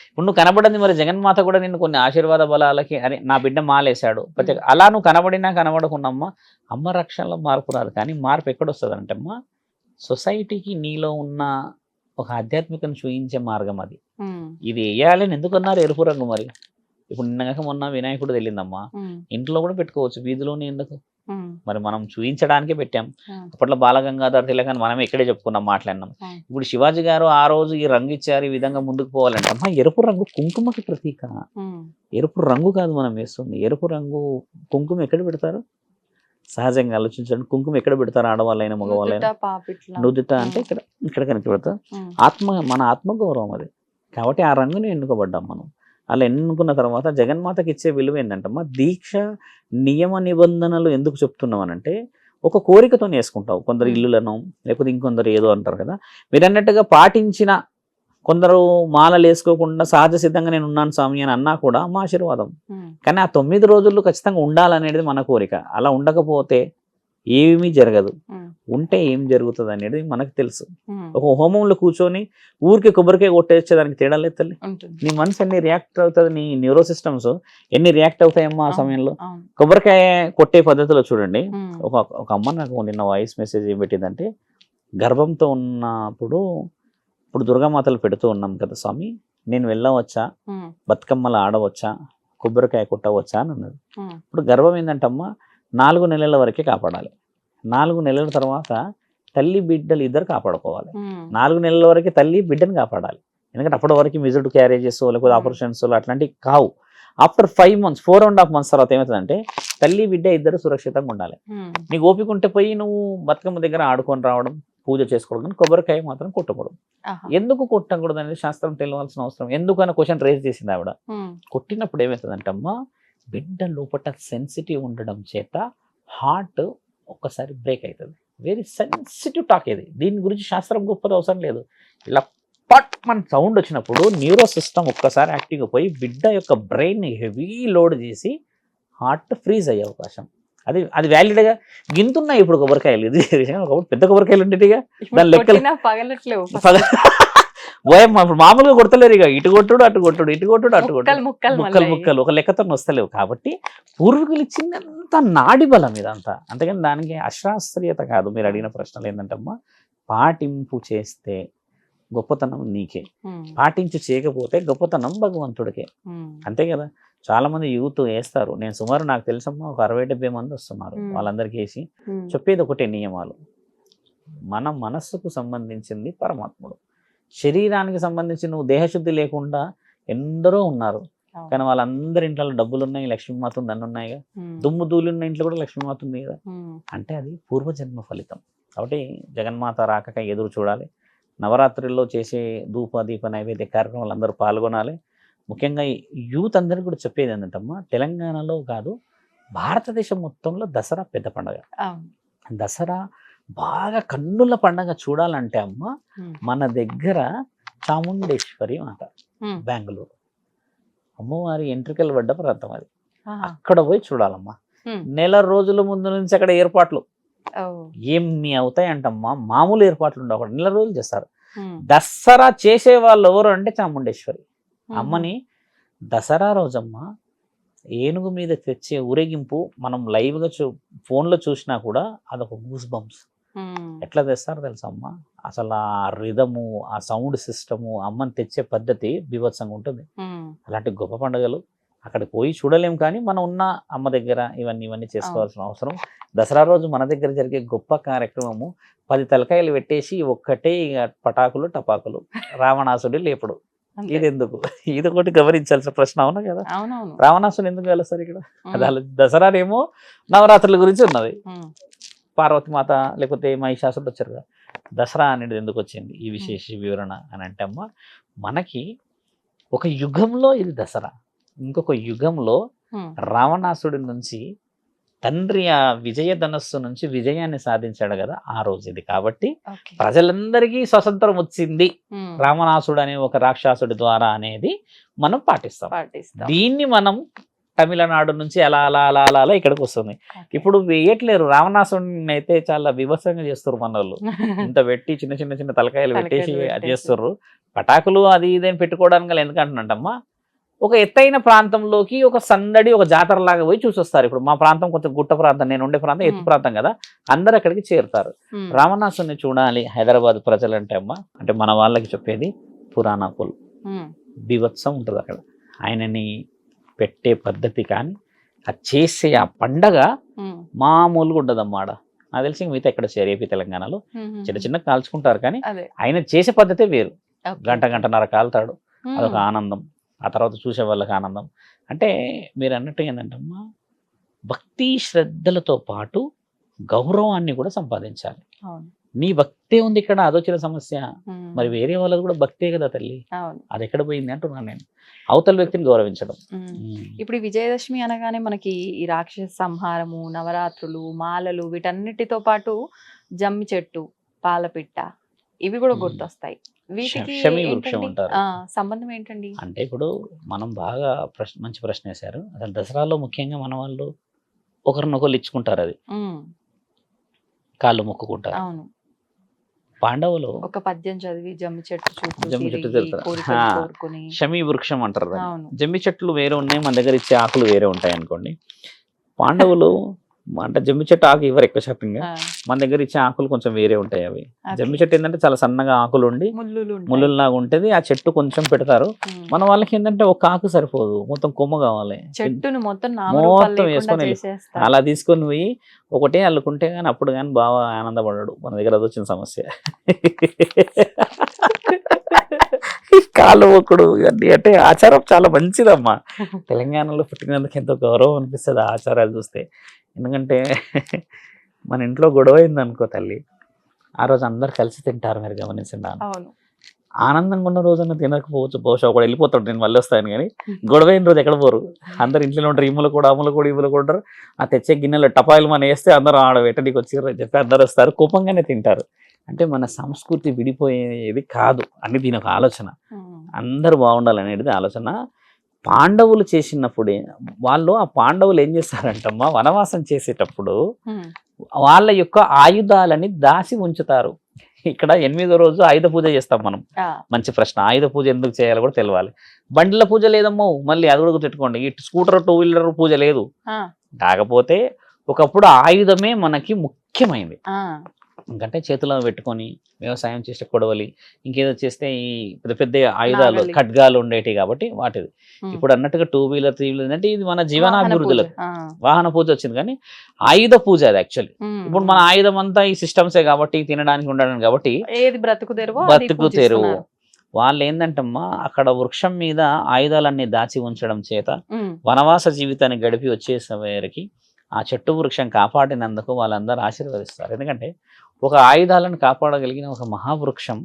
[SPEAKER 2] ఇప్పుడు నువ్వు కనబడింది, మరి జగన్మాత కూడా నిన్ను కొన్ని ఆశీర్వాద బలాలకి, అని నా బిడ్డ మాలేశాడు ప్రతి, అలా నువ్వు కనబడినా కనబడకున్నమ్మా అమ్మ రక్షణలో మార్పు రాదు. కానీ మార్పు ఎక్కడొస్తుంది అంటే అమ్మా, సొసైటీకి నీలో ఉన్న ఒక ఆధ్యాత్మికను చూయించే మార్గం అది. ఇది వేయాలని ఎందుకన్నారు ఎరుపు రంగు? మరి ఇప్పుడు నిన్నగాక మొన్న వినాయకుడు వెళ్ళిందమ్మా, ఇంట్లో కూడా పెట్టుకోవచ్చు, వీధిలోనే ఎందుకు? మరి మనం చూపించడానికే పెట్టాం. అప్పట్లో బాలగంగాధర్ తిలక్ అని మనం ఇక్కడే చెప్పుకున్నాం, మాట్లాడినాం. ఇప్పుడు శివాజీ గారు ఆ రోజు ఈ రంగు ఇచ్చారు, ఈ విధంగా ముందుకు పోవాలంటే అమ్మా ఎరుపు రంగు కుంకుమకి ప్రతీక. ఎరుపు రంగు కాదు మనం వేస్తుంది, ఎరుపు రంగు కుంకుమ ఎక్కడ పెడతారు? సహజంగా ఆలోచించండి, కుంకుమ ఎక్కడ పెడతారు? ఆడవాళ్ళైనా మగవాళ్ళైనా నుదుట అంటే ఇక్కడ ఇక్కడ కనుక పెడతారు. మన ఆత్మగౌరవం అది. కాబట్టి ఆ రంగుని ఎన్నుకోబడ్డాం మనం. అలా ఎన్నుకున్న తర్వాత జగన్మాతకి ఇచ్చే విలువ ఏంటంటమ్మా, దీక్ష నియమ నిబంధనలు ఎందుకు చెప్తున్నాం అనంటే, ఒక కోరికతో వేసుకుంటావు. కొందరు ఇల్లులను, లేకపోతే ఇంకొందరు ఏదో అంటారు కదా, మీరు అన్నట్టుగా పాటించిన కొందరు మాలలు వేసుకోకుండా సహజ సిద్ధంగా నేను ఉన్నాను స్వామి అని అన్నా కూడా మా ఆశీర్వాదం. కానీ ఆ 9 రోజులు ఖచ్చితంగా ఉండాలనేది మన కోరిక. అలా ఉండకపోతే ఏమీ జరగదు, ఉంటే ఏం జరుగుతుంది అనేది మనకు తెలుసు. ఒక హోమంలో కూర్చొని ఊరికి కొబ్బరికాయ కొట్టేసేదానికి తేడా లేదు తల్లి. నీ మనసు ఎన్ని రియాక్ట్ అవుతుంది, నీ న్యూరో సిస్టమ్స్ ఎన్ని రియాక్ట్ అవుతాయమ్మా ఆ సమయంలో. కొబ్బరికాయ కొట్టే పద్ధతిలో చూడండి, ఒక అమ్మ నాకు నిన్న వాయిస్ మెసేజ్ ఏం పెట్టిందంటే, గర్భంతో ఉన్నప్పుడు ఇప్పుడు దుర్గామాతలు పెడుతూ ఉన్నాం కదా స్వామి, నేను వెళ్ళవచ్చా, బతుకమ్మలు ఆడవచ్చా, కొబ్బరికాయ కొట్టవచ్చా అని అన్నది. ఇప్పుడు గర్భం ఏంటంటమ్మా 4 నెలల వరకే కాపాడాలి. 4 నెలల తర్వాత తల్లి బిడ్డలు ఇద్దరు కాపాడుకోవాలి. 4 నెలల వరకే తల్లి బిడ్డను కాపాడాలి. ఎందుకంటే అప్పటి వరకు మిజుడ్ క్యారేజెస్ లేకపోతే ఆపరేషన్స్ అట్లాంటివి కావు. ఆఫ్టర్ 5 months 4.5 months తర్వాత ఏమవుతుందంటే తల్లి బిడ్డ ఇద్దరు సురక్షితంగా ఉండాలి. నీకు ఓపిక ఉంటే పోయి నువ్వు బతుకమ్మ దగ్గర ఆడుకొని రావడం, పూజ చేసుకోవడం, కానీ కొబ్బరికాయ మాత్రం కొట్టకూడదు. ఎందుకు కొట్టకూడదు అనేది శాస్త్రం తెలియాల్సిన అవసరం. ఎందుకని క్వశ్చన్ రేజ్ చేసింది ఆవిడ. కొట్టినప్పుడు ఏమవుతుందంటమ్మా, బిడ్డ లోపల సెన్సిటివ్ ఉండడం చేత హార్ట్ ఒక్కసారి బ్రేక్ అవుతుంది. వెరీ సెన్సిటివ్ టాక్ ఇది. దీని గురించి శాస్త్రం గొప్పది అవసరం లేదు. ఇలా పట్ మన సౌండ్ వచ్చినప్పుడు న్యూరో సిస్టమ్ ఒక్కసారి యాక్టివ్గా పోయి బిడ్డ యొక్క బ్రెయిన్ హెవీ లోడ్ చేసి హార్ట్ ఫ్రీజ్ అయ్యే అవకాశం. అది వ్యాలిడ్గా గింతున్నాయి ఇప్పుడు కొబ్బరికాయలు. ఇది ఒకప్పుడు పెద్ద కొబ్బరికాయలు ఉండేటిగా, దాని లెక్కలు పోయమ్మా. ఇప్పుడు మామూలుగా కొడతలేరు, ఇక ఇటు కొట్టుడు అటు కొట్టుడు, ఇటు కొట్టుడు అటు కొట్టుడు, ముక్కలు ఒక లెక్కతో వస్తలేవు. కాబట్టి పూర్వీకులు ఇచ్చినంత నాడి బలం ఇదంతా. అంతేగాని దానికి అశాస్త్రీయత కాదు. మీరు అడిగిన ప్రశ్నలు ఏంటంటమ్మా, పాటింపు చేస్తే గొప్పతనం నీకే, పాటించి చేయకపోతే గొప్పతనం భగవంతుడికే. అంతే కదా. చాలా మంది యూత్ వేస్తారు. నేను సుమారు నాకు తెలుసమ్మా ఒక 60-70 మంది వస్తున్నారు. వాళ్ళందరికీ వేసి చెప్పేది ఒకటే నియమాలు. మన మనస్సుకు సంబంధించింది పరమాత్ముడు, శరీరానికి సంబంధించి నువ్వు దేహశుద్ధి లేకుండా ఎందరో ఉన్నారు. కానీ వాళ్ళందరి ఇంట్లో డబ్బులు ఉన్నాయి, లక్ష్మీమాత ఉంది, అన్నీ ఉన్నాయిగా. దుమ్ము ధూళి ఉన్న ఇంట్లో కూడా లక్ష్మీమాత ఉంది కదా. అంటే అది పూర్వజన్మ ఫలితం. కాబట్టి జగన్మాత రాకక ఎదురు చూడాలి. నవరాత్రుల్లో చేసే ధూప దీప నైవేద్య కార్యక్రమాలు అందరూ పాల్గొనాలి. ముఖ్యంగా యూత్ అందరికీ కూడా చెప్పేది ఏంటంటమ్మా, తెలంగాణలో కాదు భారతదేశం మొత్తంలో దసరా పెద్ద పండుగ. దసరా బాగా కన్నుల పండగ చూడాలంటే అమ్మ మన దగ్గర చాముండేశ్వరి మాత బెంగళూరు, అమ్మవారి ఎంట్రికలు పడ్డ ప్రాంతం అది. అక్కడ పోయి చూడాలమ్మా. నెల రోజుల ముందు నుంచి అక్కడ ఏర్పాట్లు ఏమి అవుతాయంటమ్మా, మామూలు ఏర్పాట్లు ఉండవు. అక్కడ నెల రోజులు చేస్తారు. దసరా చేసే వాళ్ళు ఎవరు అంటే చాముండేశ్వరి అమ్మని. దసరా రోజమ్మ ఏనుగు మీద తెచ్చే ఊరేగింపు మనం లైవ్గా ఫోన్లో చూసినా కూడా అదొక గూస్ బంప్స్. ఎట్లా తెస్తారో తెలుసా అమ్మ, అసలు ఆ రిధము, ఆ సౌండ్ సిస్టము, అమ్మని తెచ్చే పద్ధతి బీభత్సంగా ఉంటుంది. అలాంటి గొప్ప పండుగలు అక్కడికి పోయి చూడలేం. కానీ మనం ఉన్న అమ్మ దగ్గర ఇవన్నీ చేసుకోవాల్సిన అవసరం. దసరా రోజు మన దగ్గర జరిగే గొప్ప కార్యక్రమము 10 తలకాయలు పెట్టేసి ఒక్కటే పటాకులు టపాకులు, రావణాసుడి లేపుడు. ఇది ఎందుకు? ఇది ఒకటి గమనించాల్సిన ప్రశ్న. అవునా కదా. రావణాసుని ఎందుకు కలుస్తారు ఇక్కడ? అది దసరానేమో నవరాత్రుల గురించి ఉన్నది, పార్వతి మాత లేకపోతే మహిషాసుడు వచ్చారు కదా. దసరా అనేది ఎందుకు వచ్చింది ఈ విశేష వివరణ అని అంటే అమ్మ, మనకి ఒక యుగంలో ఇది దసరా, ఇంకొక యుగంలో రావణాసుడి నుంచి తండ్రి ఆ విజయధనస్సు నుంచి విజయాన్ని సాధించాడు కదా, ఆ రోజు ఇది. కాబట్టి ప్రజలందరికీ స్వతంత్రం వచ్చింది రావణాసుడు అనే ఒక రాక్షసుడి ద్వారా అనేది మనం పాటిస్తాం. దీన్ని మనం తమిళనాడు నుంచి అలా అలా అలా అలా అలా ఇక్కడికి వస్తుంది. ఇప్పుడు వేయట్లేరు రావణాసుడిని, అయితే చాలా విభత్సంగా చేస్తారు మన వాళ్ళు. ఇంత పెట్టి చిన్న చిన్న చిన్న తలకాయలు పెట్టేసి అది చేస్తారు. పటాకులు అది ఇదేం పెట్టుకోవడానికి గల ఎందుకంటున్నట్టమ్మా, ఒక ఎత్తైన ప్రాంతంలోకి ఒక సందడి, ఒక జాతర లాగా పోయి చూసొస్తారు. ఇప్పుడు మా ప్రాంతం కొంచెం గుట్ట ప్రాంతం, నేను ఉండే ప్రాంతం ఎత్తు ప్రాంతం కదా, అందరు అక్కడికి చేరుతారు. రావణాసుని చూడాలి హైదరాబాద్ ప్రజలంటే అమ్మ, అంటే మన వాళ్ళకి చెప్పేది పురాణాపుల్ బీభత్సం ఉంటుంది అక్కడ. ఆయనని పెట్టే పద్ధతి కానీ అది చేసే ఆ పండగ మామూలుగా ఉండదమ్మా ఆడ. నాకు తెలిసి మిగతా ఎక్కడ చేయరు ఏపీ తెలంగాణలో. చిన్న చిన్న కాల్చుకుంటారు కానీ
[SPEAKER 1] అదే
[SPEAKER 2] ఆయన చేసే పద్ధతే వేరు.
[SPEAKER 1] ఓకే.
[SPEAKER 2] గంటన్నర కాలుతాడు,
[SPEAKER 1] మ్మ్.
[SPEAKER 2] అదొక ఆనందం. ఆ తర్వాత చూసే వాళ్ళకి ఆనందం. అంటే మీరు అన్నట్టు ఏంటంటమ్మా, భక్తి శ్రద్ధలతో పాటు గౌరవాన్ని కూడా సంపాదించాలి.
[SPEAKER 1] అవును.
[SPEAKER 2] నీ భక్తే ఉంది ఇక్కడ, అదొచ్చిన సమస్య.
[SPEAKER 1] మ్మ్.
[SPEAKER 2] మరి వేరే వాళ్ళది కూడా భక్తే కదా తల్లి,
[SPEAKER 1] అవును.
[SPEAKER 2] అది ఎక్కడ పోయింది అంటున్నాను నేను. అవతల వ్యక్తిని గౌరవించడం.
[SPEAKER 1] మ్మ్. ఇప్పుడు ఈ విజయదశమి అనగానే మనకి ఈ రాక్షస సంహారము, నవరాత్రులు, మాలలు వీటన్నిటితో పాటు జమ్మి చెట్టు, పాలపిట్ట ఇవి కూడా గుర్తొస్తాయి. వీటికి
[SPEAKER 2] శమి వృక్షం
[SPEAKER 1] ఏంటండి
[SPEAKER 2] అంటారు.
[SPEAKER 1] సంబంధం ఏంటండి?
[SPEAKER 2] అంటే ఇప్పుడు మనం బాగా మంచి ప్రశ్న వేశారు. అసలు దసరాలో ముఖ్యంగా మన వాళ్ళు ఒకరినొకరు ఇచ్చుకుంటారు, అది
[SPEAKER 1] మ్మ్.
[SPEAKER 2] కాళ్ళు మొక్కుకుంటారు.
[SPEAKER 1] అవును.
[SPEAKER 2] పాండవులు
[SPEAKER 1] ఒక పద్యం చదివి జమ్మి చెట్టు చుట్టూ
[SPEAKER 2] జమ్మి చెట్టు
[SPEAKER 1] తిరిగి
[SPEAKER 2] తిరుగుతారు.
[SPEAKER 1] కోరికలు
[SPEAKER 2] ఆ.
[SPEAKER 1] కోరుకుని.
[SPEAKER 2] శమీ వృక్షం అంటారు దాన్ని.
[SPEAKER 1] అవును.
[SPEAKER 2] జమ్మి చెట్లు వేరే ఉన్నాయి, మన దగ్గర ఇచ్చే ఆకులు వేరే ఉంటాయి అనుకోండి. పాండవులు అంటే జమ్మి చెట్టు ఆకు ఇవ్వరు ఎక్కువ శాతంగా,
[SPEAKER 1] ఆ,
[SPEAKER 2] మన దగ్గర ఇచ్చే ఆకులు కొంచెం వేరే ఉంటాయి. అవి
[SPEAKER 1] అదే.
[SPEAKER 2] జమ్మి చెట్టు ఏంటంటే చాలా సన్నగా ఆకులు ఉండి
[SPEAKER 1] ముళ్ళులు ఉంటాయి.
[SPEAKER 2] ముళ్ళులాగా ఉంటుంది. ఆ చెట్టు కొంచెం పెడతారు.
[SPEAKER 1] మ్మ్.
[SPEAKER 2] మన వాళ్ళకి ఏంటంటే ఒక ఆకు సరిపోదు, మొత్తం కొమ్మ కావాలి.
[SPEAKER 1] చెట్టును మొత్తం
[SPEAKER 2] మొత్తం
[SPEAKER 1] నామరూపాలు లేకుండా
[SPEAKER 2] వేసుకొని వెళ్ళి
[SPEAKER 1] చేసేస్తారు.
[SPEAKER 2] అలా తీసుకొని పోయి ఒకటే అల్లుకుంటే కానీ అప్పుడు కానీ బాగా ఆనందపడ్డాడు. మన దగ్గర అది వచ్చిన సమస్య. కాళ్ళు మొక్కుడు ఇవన్నీ అంటే ఆచారం చాలా మంచిదమ్మా. తెలంగాణలో పుట్టినందుకు ఎంతో గౌరవం అనిపిస్తుంది ఆ ఆచారాలు చూస్తే. ఎందుకంటే మన ఇంట్లో గొడవ అయింది అనుకో తల్లి, ఆ రోజు అందరు కలిసి తింటారు. మీరు గమనించండి,
[SPEAKER 1] అవును.
[SPEAKER 2] ఆనందంగా ఉన్న రోజున తినకపోవచ్చు, బహుశా ఒకడు వెళ్ళిపోతాడు, నేను మళ్ళీ వస్తాను కానీ గొడవ అయిన రోజు ఎక్కడ పోరు. అందరు ఇంట్లో ఉంటారు, ఇమ్మలు కూడా అమ్మలు కూడా ఇవ్వలు కూడా ఉంటారు. ఆ తెచ్చే గిన్నెలో టపాయిలు మనం వేస్తే అందరూ ఆడ వెట్టడికి వచ్చారు అని చెప్పి అందరు వస్తారు, కోపంగానే తింటారు. అంటే మన సంస్కృతి విడిపోయేది కాదు అని దీని ఒక ఆలోచన.
[SPEAKER 1] మ్మ్.
[SPEAKER 2] అందరూ బాగుండాలనేది ఆలోచన. పాండవులు చేసినప్పుడే వాళ్ళు, ఆ పాండవులు ఏం చేస్తారంటమ్మా, వనవాసం చేసేటప్పుడు
[SPEAKER 1] మ్మ్.
[SPEAKER 2] వాళ్ళ యొక్క ఆయుధాలని దాచి ఉంచుతారు. ఇక్కడ 8వ రోజు ఆయుధ పూజ చేస్తాం మనం.
[SPEAKER 1] ఆ,
[SPEAKER 2] మంచి ప్రశ్న. ఆయుధ పూజ ఎందుకు చేయాలో కూడా తెలియాలి. బండిల పూజ లేదమ్మో, మళ్ళీ అది కూడా గుర్తుపెట్టుకోండి. ఈ స్కూటర్ 2 వీలర్ పూజ లేదు.
[SPEAKER 1] ఆ,
[SPEAKER 2] కాకపోతే ఒకప్పుడు ఆయుధమే మనకి ముఖ్యమైనది.
[SPEAKER 1] ఆ,
[SPEAKER 2] ఎందుకంటే చేతిలో పెట్టుకొని వ్యవసాయం చేసే కొడవలి, ఇంకేదో చేస్తే ఈ పెద్ద పెద్ద ఆయుధాలు
[SPEAKER 1] నాగలి.
[SPEAKER 2] ఖడ్గాలు ఉండేవి కాబట్టి వాటిది.
[SPEAKER 1] మ్మ్.
[SPEAKER 2] ఇప్పుడు అన్నట్టుగా 2 వీలర్ 3 వీలర్ అంటే ఇది మన
[SPEAKER 1] వాహన పూజ.
[SPEAKER 2] జీవనాభివృద్ధులకు
[SPEAKER 1] ఆ,
[SPEAKER 2] వాహన పూజ వచ్చింది, కానీ ఆయుధ పూజ అది యాక్చువల్లీ.
[SPEAKER 1] మ్మ్.
[SPEAKER 2] ఇప్పుడు మన ఆయుధం అంతా ఈ సిస్టమ్సే కాబట్టి, తినడానికి ఉండడానికి కాబట్టి
[SPEAKER 1] ఏది బ్రతుకు తెరువో అది
[SPEAKER 2] బతుకు తెరువు.
[SPEAKER 1] పూజిస్తున్నారు.
[SPEAKER 2] వాళ్ళు ఏంటంటమ్మా, అక్కడ వృక్షం మీద ఆయుధాలన్నీ దాచి ఉంచడం చేత
[SPEAKER 1] మ్మ్.
[SPEAKER 2] వనవాస జీవితాన్ని గడిపి వచ్చేసరికి ఆ చెట్టు వృక్షం కాపాడినందుకు వాళ్ళందరూ ఆశీర్వదిస్తారు. ఎందుకంటే ఒక ఆయుధాలను కాపాడగలిగిన ఒక మహావృక్షం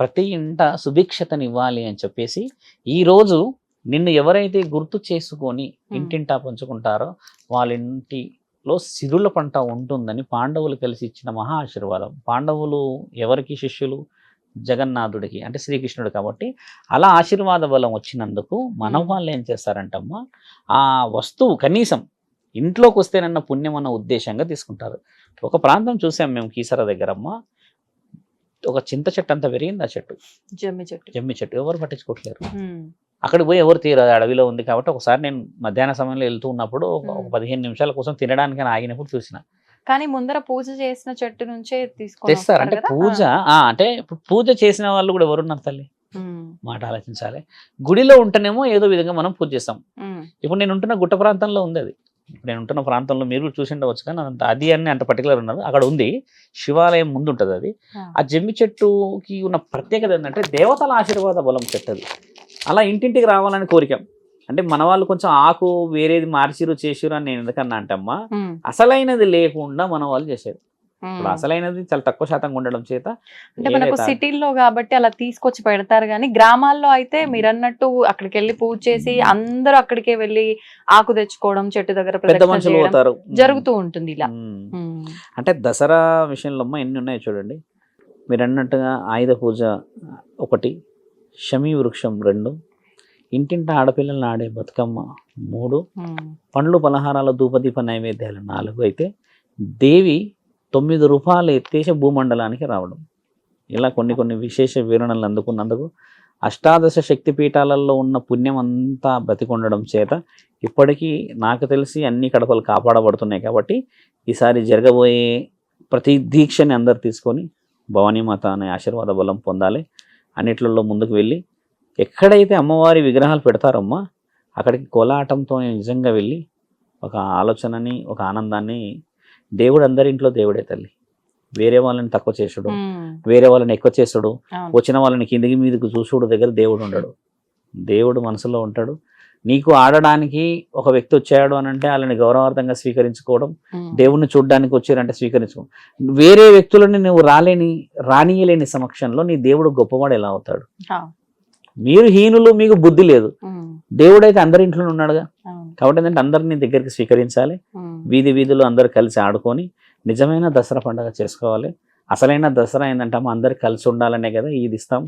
[SPEAKER 2] ప్రతి ఇంట సుభిక్షతని ఇవ్వాలి అని చెప్పేసి ఈరోజు నిన్ను ఎవరైతే గుర్తు చేసుకొని ఇంటింటా పంచుకుంటారో వాళ్ళ ఇంటిలో సిరుల పంట ఉంటుందని పాండవులు కలిసి ఇచ్చిన మహా ఆశీర్వాదం. పాండవులు ఎవరికి శిష్యులు? జగన్నాథుడికి, అంటే శ్రీకృష్ణుడు కాబట్టి అలా ఆశీర్వాద బలం వచ్చినందుకు మన వాళ్ళు ఏం చేస్తారంటమ్మా, ఆ వస్తువు కనీసం ఇంట్లోకి వస్తేనన్న పుణ్యం అన్న ఉద్దేశంగా తీసుకుంటారు. ఒక ప్రాంతం చూసాం మేము కీసర దగ్గరమ్మ, ఒక చింత చెట్టు అంతా పెరిగింది ఆ చెట్టు,
[SPEAKER 1] జమ్మి చెట్టు.
[SPEAKER 2] జమ్మి చెట్టు, ఎవరు పట్టించుకోవట్లేరు.
[SPEAKER 1] మ్మ్.
[SPEAKER 2] అక్కడికి పోయి ఎవరు తీరదు, అడవిలో ఉంది కాబట్టి. ఒకసారి నేను మధ్యాహ్న సమయంలో వెళ్తూ ఉన్నప్పుడు ఒక 15 నిమిషాల కోసం తినడానికి ఆగినప్పుడు చూసిన.
[SPEAKER 1] కానీ ముందర పూజ చేసిన చెట్టు నుంచే తీసుకొని
[SPEAKER 2] తెస్తారు.
[SPEAKER 1] వస్తారు
[SPEAKER 2] అంటే
[SPEAKER 1] కదా?
[SPEAKER 2] పూజ అంటే ఇప్పుడు పూజ చేసిన వాళ్ళు కూడా ఎవరున్నారు తల్లి,
[SPEAKER 1] మ్మ్.
[SPEAKER 2] మాట ఆలోచించాలి. గుడిలో ఉంటేనేమో ఏదో విధంగా మనం పూజ చేస్తాం.
[SPEAKER 1] మ్మ్.
[SPEAKER 2] ఇప్పుడు నేను ఉంటున్న గుట్ట ప్రాంతంలో ఉంది అది. ఇప్పుడు నేను ఉంటున్న ప్రాంతంలో మీరు కూడా చూసి ఉండవచ్చు, కానీ అది అని అంత పర్టికులర్ ఉన్నది అక్కడ ఉంది. శివాలయం ముందు ఉంటుంది అది.
[SPEAKER 1] ఆ.
[SPEAKER 2] ఆ జమ్మి చెట్టుకి ఉన్న ప్రత్యేకత ఏంటంటే దేవతల ఆశీర్వాద బలం చెట్టది. అలా ఇంటింటికి రావాలని కోరిక. అంటే మన వాళ్ళు కొంచెం ఆకు వేరేది మార్చిరు చేసిరు అని నేను ఎందుకన్నా అంటమ్మా,
[SPEAKER 1] మ్మ్.
[SPEAKER 2] అసలైనది లేకుండా మన వాళ్ళు చేసేది. ఇప్పుడు
[SPEAKER 1] మ్మ్.
[SPEAKER 2] అసలైనది చాలా తక్కువ శాతంగా ఉండడం చేత
[SPEAKER 1] అంటే మనకు
[SPEAKER 2] ఏదైతే
[SPEAKER 1] సిటీల్లో కాబట్టి అలా తీసుకొచ్చి పెడతారు, కానీ గ్రామాల్లో అయితే మీరు అన్నట్టు అక్కడికి వెళ్ళి పూజ చేసి అందరూ అక్కడికే వెళ్ళి ఆకు తెచ్చుకోవడం, చెట్టు దగ్గర
[SPEAKER 2] పెద్ద
[SPEAKER 1] ప్రదక్షిణ
[SPEAKER 2] మనుషులు
[SPEAKER 1] చేయడం
[SPEAKER 2] పోతారు.
[SPEAKER 1] జరుగుతూ ఉంటుంది ఇలా.
[SPEAKER 2] ఉమ్.
[SPEAKER 1] మ్మ్.
[SPEAKER 2] అంటే దసరా విషయంలో అమ్మ ఎన్ని ఉన్నాయో చూడండి. మీరు అన్నట్టుగా ఆయుధ పూజ 1, శమీ వృక్షం 2, ఇంటింట ఆడపిల్లలను ఆడే బతుకమ్మ 3,
[SPEAKER 1] మ్మ్.
[SPEAKER 2] పండ్లు పలహారాల ధూపదీప నైవేద్యాలు 4 అయితే దేవి 9 రూపాయలు ఎత్తేసి భూమండలానికి రావడం. ఇలా కొన్ని విశేష వివరణలు అందుకున్నందుకు అష్టాదశ శక్తిపీఠాలలో ఉన్న పుణ్యం అంతా బతికొండడం చేత ఇప్పటికీ నాకు తెలిసి అన్ని కడపలు కాపాడబడుతున్నాయి. కాబట్టి ఈసారి జరగబోయే ప్రతి దీక్షని అందరు తీసుకొని భవానీమాత అనే ఆశీర్వాద బలం పొందాలి. అన్నిట్లలో ముందుకు వెళ్ళి ఎక్కడైతే అమ్మవారి విగ్రహాలు పెడతారమ్మా అక్కడికి కోలాటంతో నిజంగా వెళ్ళి ఒక ఆలోచనని, ఒక ఆనందాన్ని, దేవుడు అందరింట్లో దేవుడే తల్లి. వేరే వాళ్ళని తక్కువ చేసుడు, వేరే వాళ్ళని ఎక్కువ చేసుడు, వచ్చిన వాళ్ళని కిందికి మీదకి చూసుడు దగ్గర దేవుడు ఉండడు. దేవుడు మనసులో ఉంటాడు. నీకు ఆడడానికి ఒక వ్యక్తి వచ్చాడు అని అంటే వాళ్ళని గౌరవార్థంగా స్వీకరించుకోవడం, దేవుణ్ణి చూడడానికి వచ్చారంటే స్వీకరించుకోవడం. వేరే వ్యక్తులని నువ్వు రానియలేని సమక్షంలో నీ దేవుడు గొప్పవాడు ఎలా అవుతాడు? మీరు హీనులు, మీకు బుద్ధి లేదు. దేవుడు అయితే అందరి ఇంట్లో ఉన్నాడుగా. కాబట్టి ఏంటంటే అందరినీ దగ్గరికి స్వీకరించాలి. వీధిలో అందరు కలిసి ఆడుకొని నిజమైన దసరా పండుగ చేసుకోవాలి. అసలైన దసరా ఏంటంటే అందరు కలిసి ఉండాలనే కదా ఇది ఇస్తాం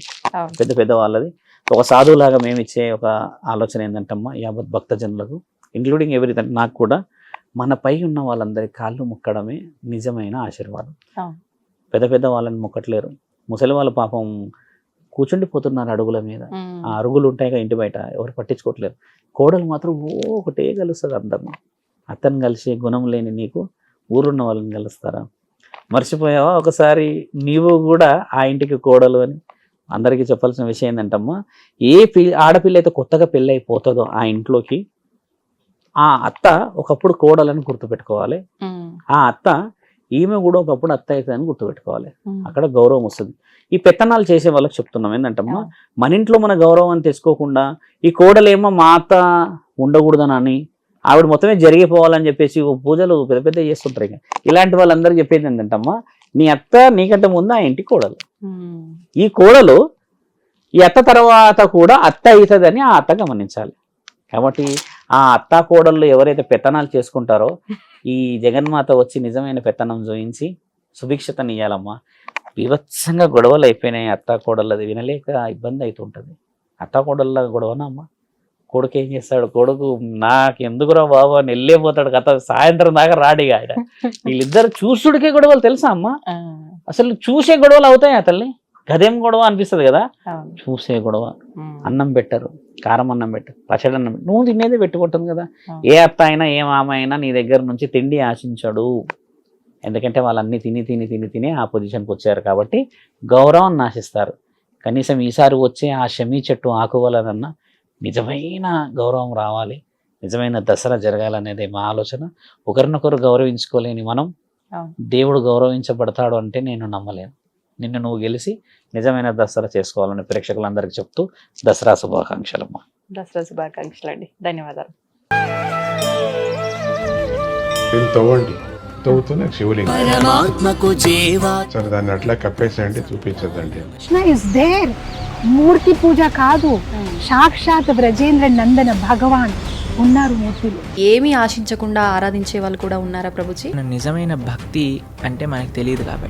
[SPEAKER 2] పెద్ద వాళ్ళది. ఒక సాధువులాగా మేము ఇచ్చే ఒక ఆలోచన ఏంటంటమ్మా, యావత్ భక్తజనులకు ఇంక్లూడింగ్ ఎవరిదంటే నాకు కూడా మనపై ఉన్న వాళ్ళందరి కాళ్ళు మొక్కడమే నిజమైన ఆశీర్వాదం. పెద్ద వాళ్ళని మొక్కట్లేరు. ముసలి వాళ్ళు పాపం కూర్చుండిపోతున్నారు అడుగుల మీద. ఆ అరుగులు ఉంటాయిగా ఇంటి బయట, ఎవరు పట్టించుకోవట్లేరు. కోడలు మాత్రం ఒకటే కలుస్తుంది అందరిని. అతను కలిసి గుణం లేని నీకు ఊరున్న వాళ్ళని కలుస్తారా? మర్చిపోయావా ఒకసారి నీవు కూడా ఆ ఇంటికి కోడలు అని? అందరికీ చెప్పాల్సిన విషయం ఏంటంటమ్మా, ఆడపిల్ల అయితే కొత్తగా పెళ్ళి అయిపోతుందో ఆ ఇంట్లోకి, ఆ అత్త ఒకప్పుడు కోడలని గుర్తుపెట్టుకోవాలి. ఆ అత్త ఈమె కూడా ఒకప్పుడు అత్త అవుతుందని గుర్తుపెట్టుకోవాలి. అక్కడ గౌరవం వస్తుంది. ఈ పెత్తనాలు చేసే వాళ్ళకి చెప్తున్నాం ఏంటంటమ్మా, మన ఇంట్లో మన గౌరవం తెచ్చుకోకుండా ఈ కోడలేమో మా అత్త ఉండకూడదని, ఆవిడ మొత్తమే జరిగిపోవాలని చెప్పేసి పూజలు పెద్ద చేస్తుంటారు. ఇలాంటి వాళ్ళందరికీ చెప్పేది ఏంటంటమ్మా, నీ అత్త నీకంటే ముందు ఆ ఇంటి కోడలు. ఈ కోడలు ఈ అత్త తర్వాత కూడా అత్త అవుతుందని ఆ అత్త గమనించాలి. కాబట్టి ఆ అత్త కోడళ్ళు ఎవరైతే పెత్తనాలు చేసుకుంటారో ఈ జగన్మాత వచ్చి నిజమైన పెత్తనం చూయించి సుభిక్షతనియ్యాలమ్మా. వివత్సంగా గొడవలు అయిపోయినాయి అత్త కోడళ్ళది, వినలేక ఇబ్బంది అవుతుంటుంది. అత్త కోడళ్ళ గొడవనా అమ్మ? కొడుకు ఏం చేస్తాడు, కొడుకు నాకు ఎందుకురా బాబు అని వెళ్ళిపోతాడు. కథ సాయంత్రం దాకా రాడిగా ఆయన. వీళ్ళిద్దరు చూసుడికే గొడవలు తెలుసా అమ్మ? అసలు చూసే గొడవలు అవుతాయి తల్లి. గదేం గొడవ అనిపిస్తుంది కదా, చూసే గొడవ. అన్నం పెట్టరు, కారం అన్నం పెట్టరు, పచ్చడి అన్నం పెట్టరు, నువ్వు తినేది పెట్టుకుంటుంది కదా. ఏ అత్త అయినా ఏ మామ అయినా నీ దగ్గర నుంచి తిండి ఆశించడు. ఎందుకంటే వాళ్ళన్నీ తిని ఆ పొజిషన్కి వచ్చారు కాబట్టి గౌరవం ఆశిస్తారు. కనీసం ఈసారి వచ్చే ఆ షమీ చెట్టు ఆకువలనన్నా నిజమైన గౌరవం రావాలి, నిజమైన దసరా జరగాలనేది మా ఆలోచన. ఒకరినొకరు గౌరవించుకోలేని మనం దేవుడు గౌరవించబడతాడు అంటే నేను నమ్మలేను. నిన్ను నువ్వు గెలిచి నిజమైన దసరా చేసుకోవాలని ప్రేక్షకులందరికీ చెప్తూ దసరా శుభాకాంక్షలమ్మా.
[SPEAKER 1] దసరా శుభాకాంక్షలు అండి, ధన్యవాదాలు.
[SPEAKER 3] తవ్వుతున్న శివలింగం సరే దాన్ని అట్లా కప్పేసేయండి, చూపించదండి.
[SPEAKER 4] Krishna is there. మూర్తి పూజ కాదు, సాక్షాత్ బ్రజేంద్ర నందన భగవాన్ ఉన్నారు మూర్తిలో.
[SPEAKER 1] ఏమీ ఆశించకుండా ఆరాధించే వాళ్ళు కూడా ఉన్నారా ప్రభుజీ?
[SPEAKER 5] నిజమైన భక్తి అంటే మనకు తెలియదు కాబట్టి